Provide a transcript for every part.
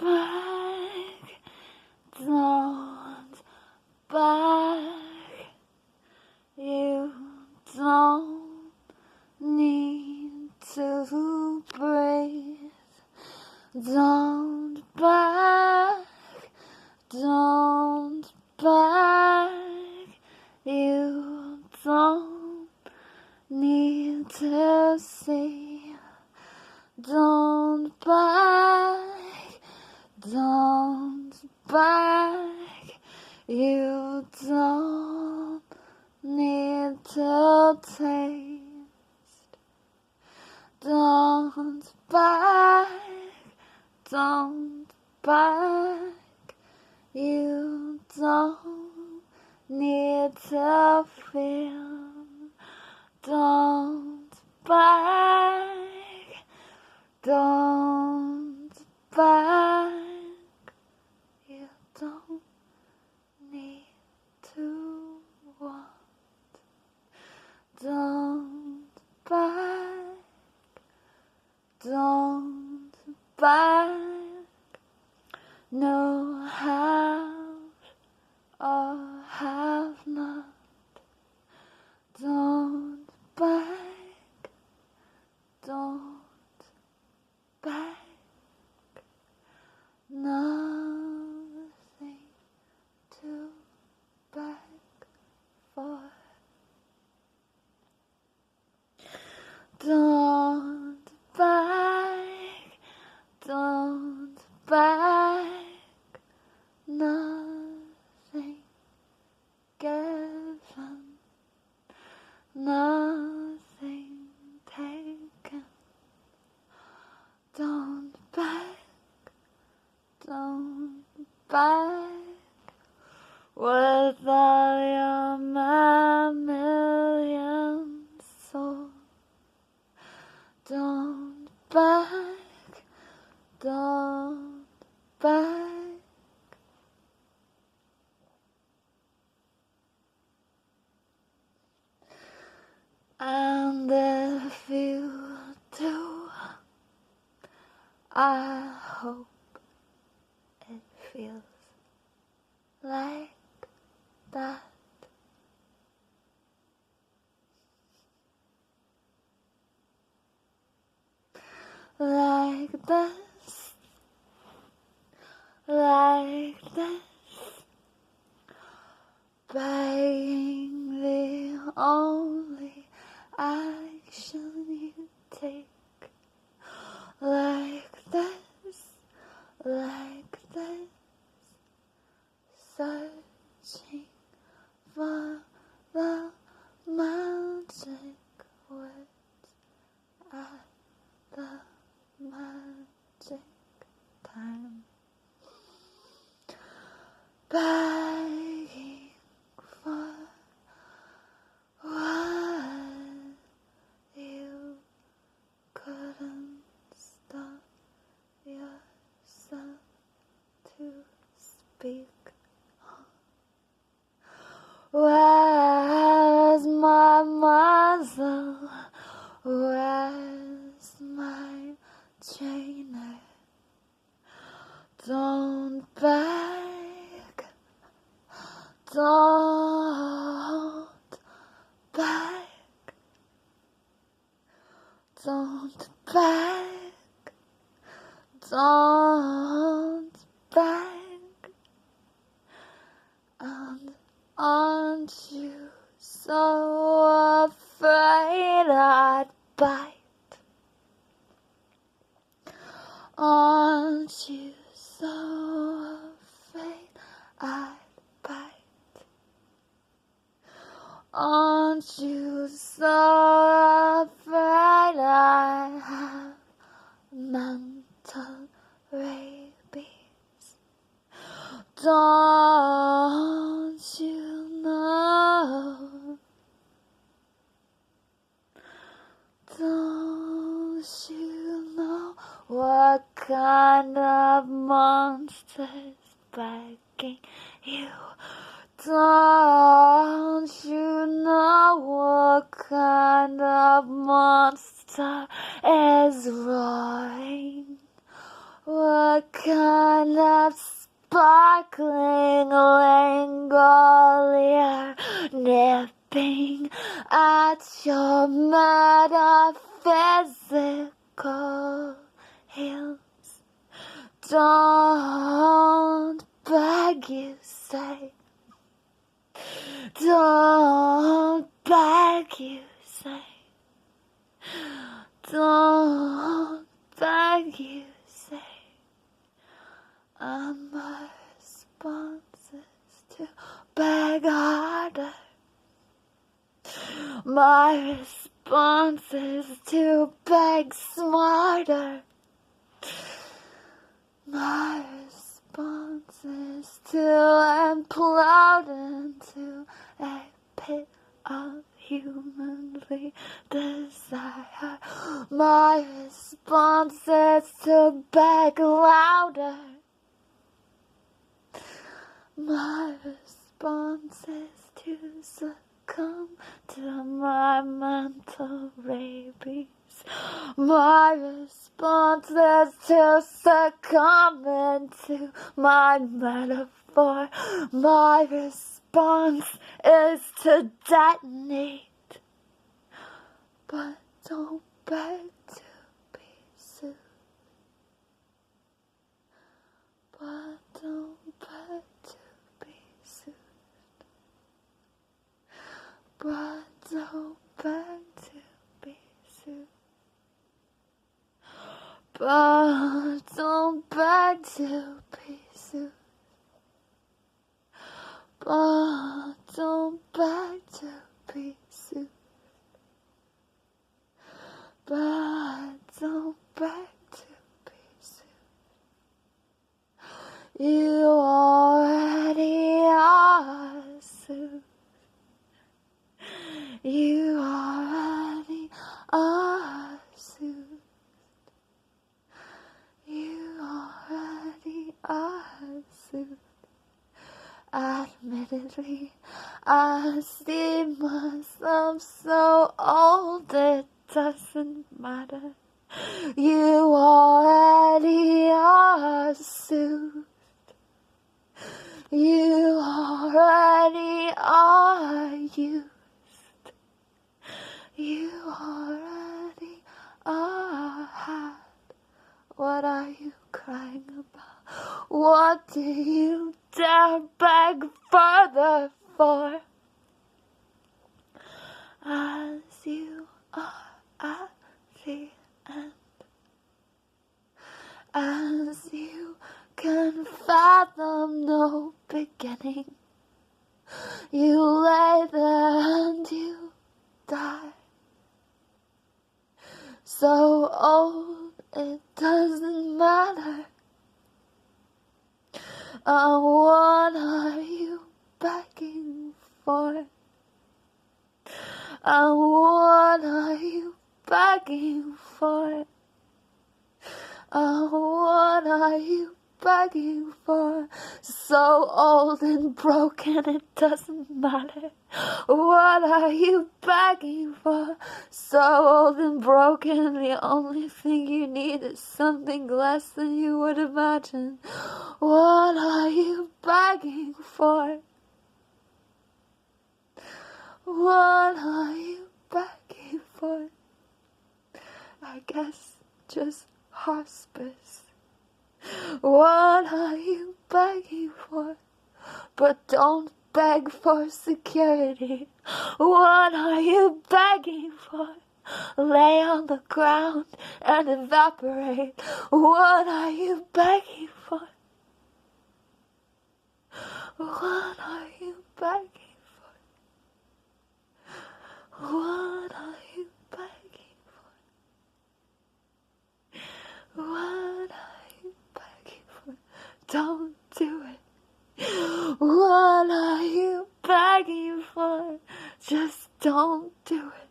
back, don't back. You don't need to breathe. Don't back, don't back. You don't need to see. Don't back, don't back. You don't need to taste. Don't back, don't back. You don't need to feel. Don't back, don't back. You don't need to want. Don't back, don't back. No have or have not. Don't back, don't back. Nothing to back for. Don't back, don't back. Nothing given, nothing taken. Don't back, don't back. With all your mammalian soul. Don't back, don't back. And if you do, I hope it feels like that. Like this, like this. Being the only action you take. Like this, like this. Searching for the magic words at the magic time. Begging for what you couldn't stop yourself to speak. Where's my muzzle? Where's my trainer? Don't beg, don't beg, don't beg, don't beg. And aren't you so afraid I'd bite? Aren't you so afraid I'd bite? Aren't you so afraid I have mental rabies? Don't you know? Don't you know what kind of monster's begging you? Don't you know what kind of monster is roaring? What kind of sparkling langolier nipping at your metaphysical heels? Don't beg, you say. Don't beg, you say. Don't beg, you say. And my response is to beg harder. My response is to beg smarter. My response is to implode into a pit of humanly desire. My response is to beg louder. My response is to succumb to my mental rabies. My response is to succumb into my metaphor. My response is to detonate. But don't beg to be soothed. But don't beg to be soothed. But don't beg to be soothed. But don't beg to be soothed. But don't beg to be soothed. But don't beg to be soothed. You already are soothed. You already are soothed. You already are soothed. Admittedly, I see myself so old it doesn't matter. You already are soothed. You already are used. You already are had. What are you crying about? What do you dare beg further for? As you are at the end, as you can fathom no beginning, you lay there and you die. So old it doesn't matter. What are you begging for? What are you begging for? What are you begging for? So old and broken it doesn't matter. What are you begging for? So old and broken, the only thing you need is something less than you would imagine. What are you begging for? What are you begging for? I guess just hospice. What are you begging for? But don't beg for security. What are you begging for? Lay on the ground and evaporate. What are you begging for? What are you begging for? What are you begging for? What are you begging for? Don't do it. What are you begging for? Just don't do it.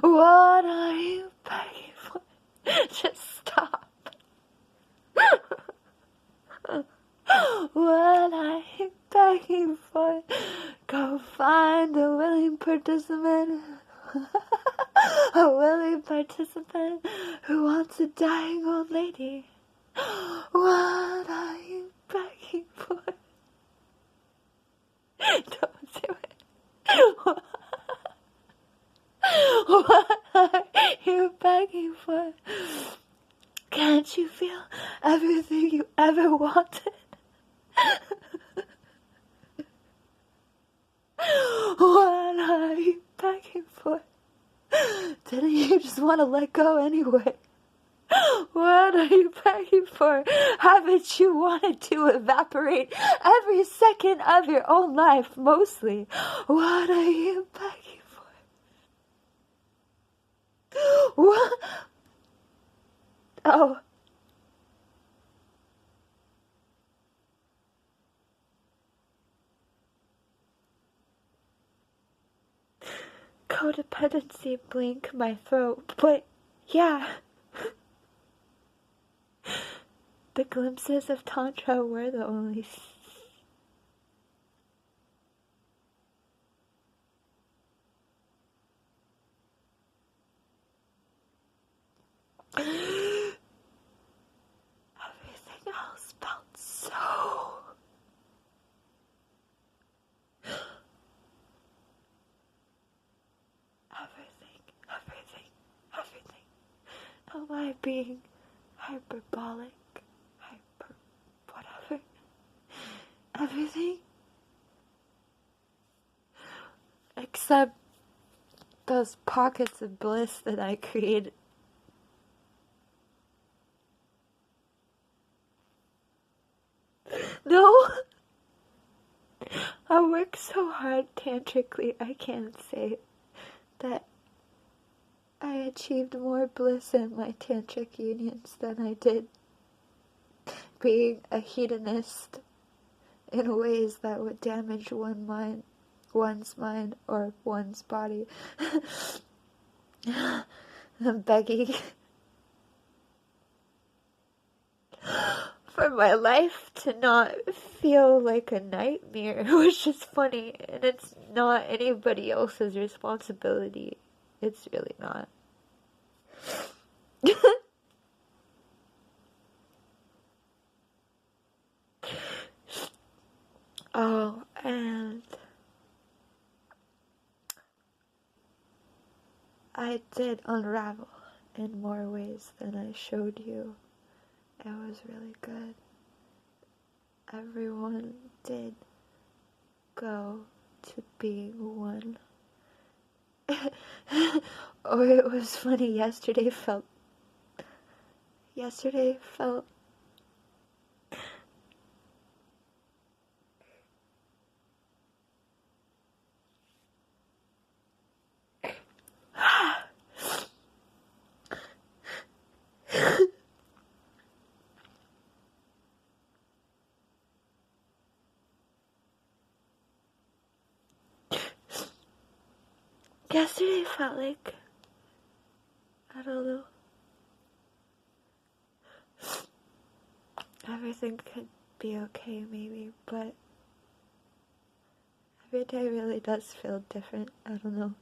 What are you begging for? Just stop. What are you begging for? Go find a willing participant. A willing participant who wants a dying old lady. What are you begging for? Don't do it. What are you begging for? Can't you feel everything you ever wanted? What are you begging for? Didn't you just want to let go anyway? What are you begging for? Haven't you wanted to evaporate every second of your own life, mostly? What are you begging for? What? Oh. Codependency blink my throat, but yeah. The glimpses of Tantra were the only... Everything else felt so... Everything. Am I being hyperbolic? Whatever. Everything? Except those pockets of bliss that I created. No! I work so hard tantrically, I can't say that I achieved more bliss in my tantric unions than I did being a hedonist in ways that would damage one's mind or one's body. I'm begging for my life to not feel like a nightmare, which is funny, and it's not anybody else's responsibility. It's really not. Oh, and I did unravel in more ways than I showed you. It was really good. Everyone did go to being one. Or it was funny, yesterday felt yesterday felt like, I don't know, everything could be okay maybe, but every day really does feel different. I don't know.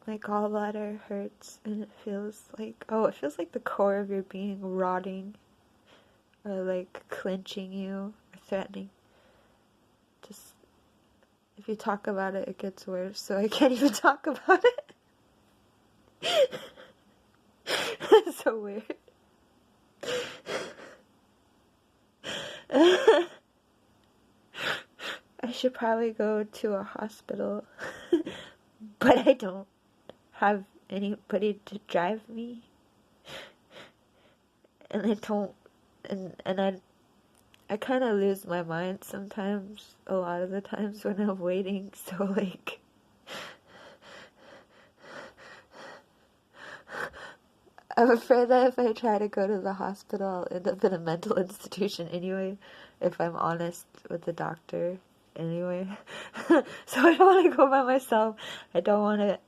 My gallbladder hurts and it feels like the core of your being rotting or like clenching you or threatening. Just, if you talk about it, it gets worse, so I can't even talk about it. It's so weird. I should probably go to a hospital, but I don't have anybody to drive me, and I kind of lose my mind sometimes, a lot of the times when I'm waiting, so like, I'm afraid that if I try to go to the hospital, I'll end up in a mental institution anyway, if I'm honest with the doctor anyway. So I don't want to go by myself. I don't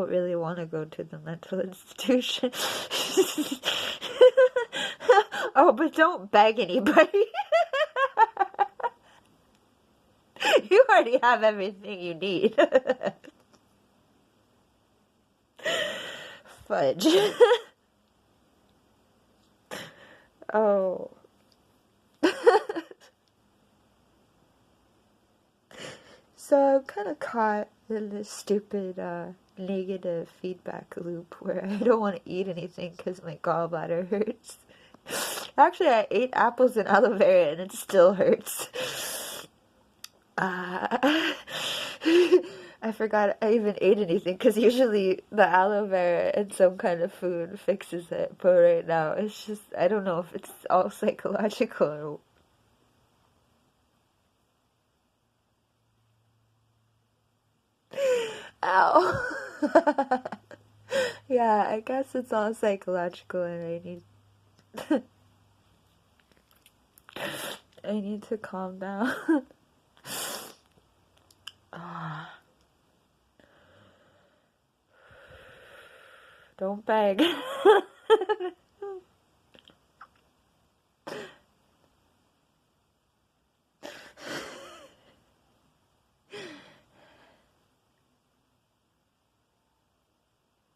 really want to go to the mental institution. Oh, but don't beg anybody. You already have everything you need. Fudge. Oh. So I'm kind of caught in this stupid negative feedback loop where I don't want to eat anything because my gallbladder hurts. Actually, I ate apples and aloe vera and it still hurts. I forgot I even ate anything because usually the aloe vera and some kind of food fixes it. But right now, it's just, I don't know if it's all psychological or. Ow. Yeah, I guess it's all psychological and I need I need to calm down. Ah, don't beg.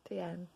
The end.